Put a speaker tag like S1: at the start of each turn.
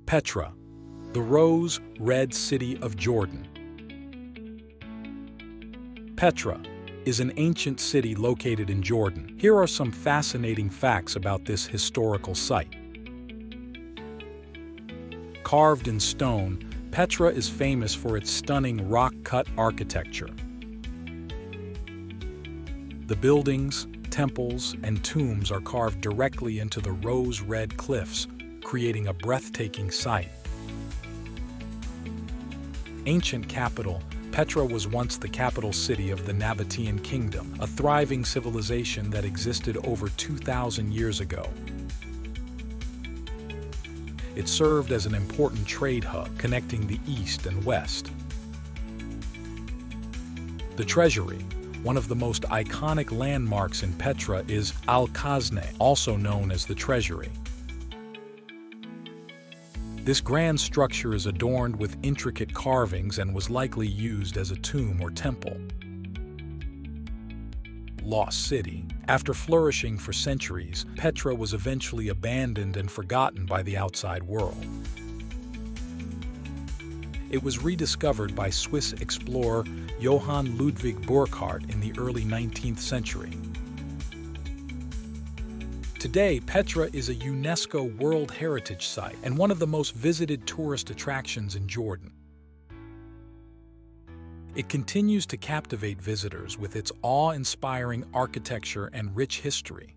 S1: Petra, the rose red city of Jordan. Petra is an ancient city located in Jordan. Here are some fascinating facts about this historical site. Carved in stone, Petra is famous for its stunning rock-cut architecture. The buildings, temples, and tombs are carved directly into the rose-red cliffs, creating a breathtaking sight. Ancient capital, Petra was once the capital city of the Nabatean Kingdom, a thriving civilization that existed over 2,000 years ago. It served as an important trade hub connecting the East and West. The treasury, one of the most iconic landmarks in Petra, is Al-Khazne, also known as the Treasury. This grand structure is adorned with intricate carvings and was likely used as a tomb or temple. Lost city. After flourishing for centuries, Petra was eventually abandoned and forgotten by the outside world. It was rediscovered by Swiss explorer Johann Ludwig Burckhardt in the early 19th century. Today, Petra is a UNESCO World Heritage Site and one of the most visited tourist attractions in Jordan. It continues to captivate visitors with its awe-inspiring architecture and rich history.